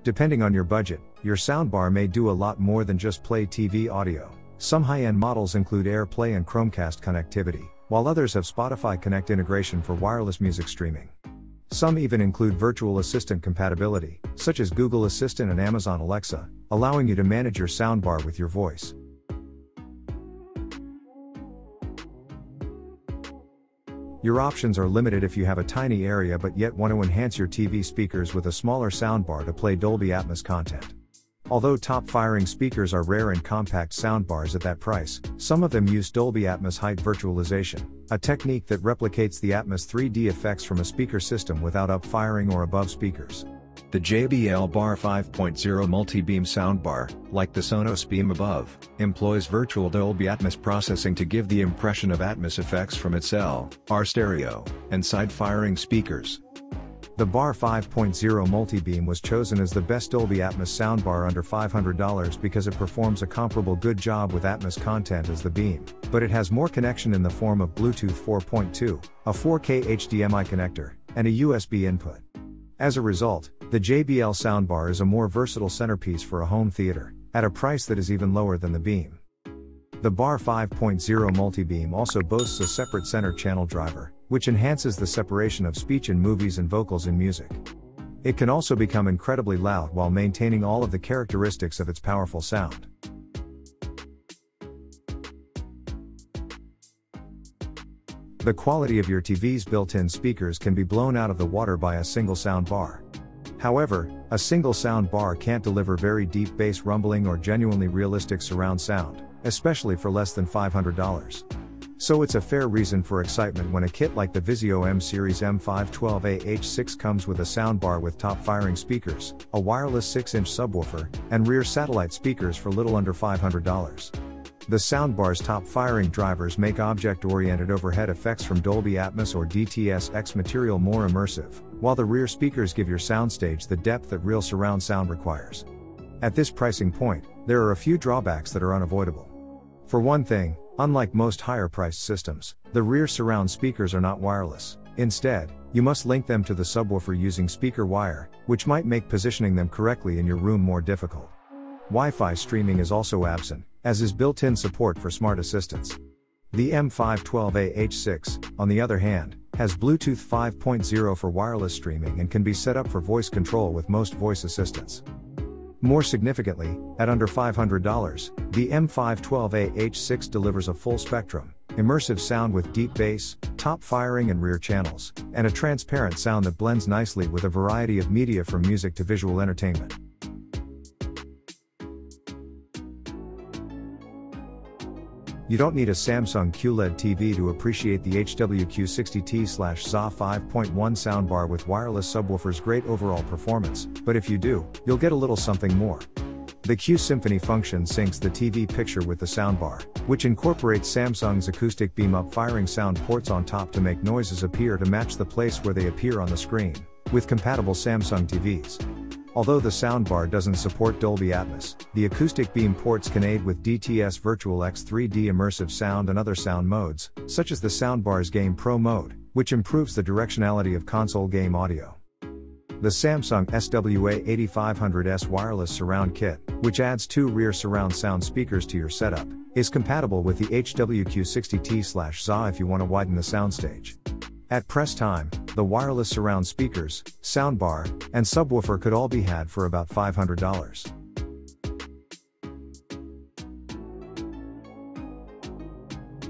Depending on your budget, your soundbar may do a lot more than just play TV audio. Some high-end models include AirPlay and Chromecast connectivity, while others have Spotify Connect integration for wireless music streaming. Some even include virtual assistant compatibility, such as Google Assistant and Amazon Alexa, allowing you to manage your soundbar with your voice. Your options are limited if you have a tiny area but yet want to enhance your TV speakers with a smaller soundbar to play Dolby Atmos content. Although top-firing speakers are rare in compact soundbars at that price, some of them use Dolby Atmos height virtualization, a technique that replicates the Atmos 3D effects from a speaker system without up-firing or above speakers. The JBL Bar 5.0 multi-beam soundbar, like the Sonos Beam above, employs virtual Dolby Atmos processing to give the impression of Atmos effects from its L, R stereo, and side-firing speakers. The Bar 5.0 multi-beam was chosen as the best Dolby Atmos soundbar under $500 because it performs a comparable good job with Atmos content as the Beam, but it has more connection in the form of Bluetooth 4.2, a 4K HDMI connector, and a USB input. As a result, the JBL soundbar is a more versatile centerpiece for a home theater, at a price that is even lower than the Beam. The Bar 5.0 multi-beam also boasts a separate center channel driver, which enhances the separation of speech in movies and vocals in music. It can also become incredibly loud while maintaining all of the characteristics of its powerful sound. The quality of your TV's built-in speakers can be blown out of the water by a single soundbar. However, a single soundbar can't deliver very deep bass rumbling or genuinely realistic surround sound, especially for less than $500. So it's a fair reason for excitement when a kit like the Vizio M Series M512AH6 comes with a soundbar with top-firing speakers, a wireless 6-inch subwoofer, and rear satellite speakers for little under $500. The soundbar's top-firing drivers make object-oriented overhead effects from Dolby Atmos or DTS-X material more immersive, while the rear speakers give your soundstage the depth that real surround sound requires. At this pricing point, there are a few drawbacks that are unavoidable. For one thing, unlike most higher-priced systems, the rear surround speakers are not wireless. Instead, you must link them to the subwoofer using speaker wire, which might make positioning them correctly in your room more difficult. Wi-Fi streaming is also absent, as is built-in support for smart assistants. The M512AH6, on the other hand, has Bluetooth 5.0 for wireless streaming and can be set up for voice control with most voice assistants. More significantly, at under $500, the M512AH6 delivers a full-spectrum, immersive sound with deep bass, top-firing and rear channels, and a transparent sound that blends nicely with a variety of media from music to visual entertainment. You don't need a Samsung QLED TV to appreciate the HWQ60T/ZA 5.1 soundbar with wireless subwoofer's great overall performance, but if you do, you'll get a little something more. The Q Symphony function syncs the TV picture with the soundbar, which incorporates Samsung's acoustic beam-up firing sound ports on top to make noises appear to match the place where they appear on the screen, with compatible Samsung TVs. Although the soundbar doesn't support Dolby Atmos, the acoustic beam ports can aid with DTS Virtual X 3D immersive sound and other sound modes, such as the soundbar's Game Pro mode, which improves the directionality of console game audio. The Samsung SWA8500S wireless surround kit, which adds 2 rear surround sound speakers to your setup, is compatible with the HWQ60T/ZA if you want to widen the soundstage. At press time, the wireless surround speakers, soundbar, and subwoofer could all be had for about $500.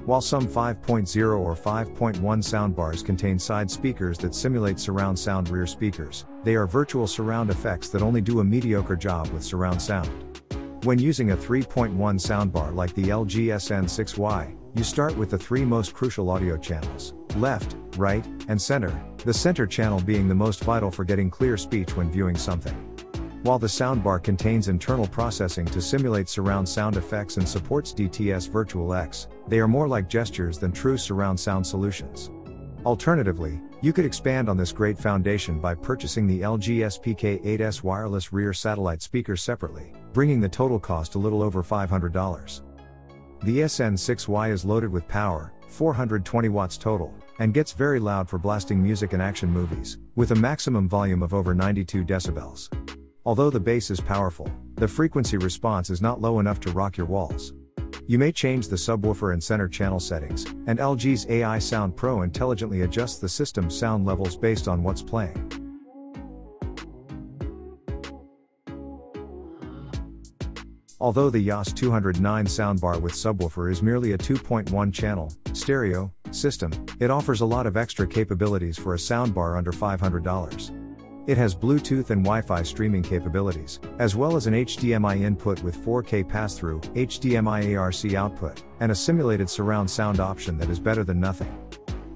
While some 5.0 or 5.1 soundbars contain side speakers that simulate surround sound rear speakers, they are virtual surround effects that only do a mediocre job with surround sound. When using a 3.1 soundbar like the LG SN6Y, you start with the 3 most crucial audio channels: left, right, and center, the center channel being the most vital for getting clear speech when viewing something. While the soundbar contains internal processing to simulate surround sound effects and supports DTS Virtual X, they are more like gestures than true surround sound solutions. Alternatively, you could expand on this great foundation by purchasing the LG SPK8S wireless rear satellite speaker separately, bringing the total cost a little over $500. The SN6Y is loaded with power, 420 watts total, and gets very loud for blasting music and action movies, with a maximum volume of over 92 decibels. Although the bass is powerful, the frequency response is not low enough to rock your walls. You may change the subwoofer and center channel settings, and LG's AI Sound Pro intelligently adjusts the system's sound levels based on what's playing. Although the YAS 209 soundbar with subwoofer is merely a 2.1 channel stereo system, it offers a lot of extra capabilities for a soundbar under $500. It has Bluetooth and Wi-Fi streaming capabilities, as well as an HDMI input with 4K pass-through, HDMI ARC output, and a simulated surround sound option that is better than nothing.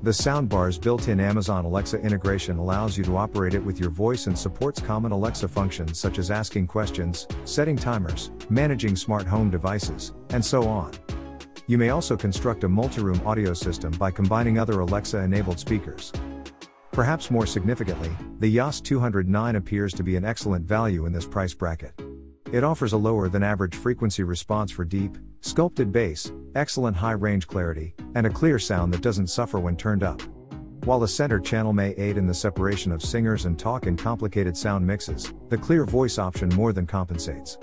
The soundbar's built-in Amazon Alexa integration allows you to operate it with your voice and supports common Alexa functions such as asking questions, setting timers, managing smart home devices, and so on. You may also construct a multi-room audio system by combining other Alexa-enabled speakers. Perhaps more significantly, the YAS 209 appears to be an excellent value in this price bracket. It offers a lower than average frequency response for deep, sculpted bass, excellent high range clarity, and a clear sound that doesn't suffer when turned up. While the center channel may aid in the separation of singers and talk in complicated sound mixes, the clear voice option more than compensates.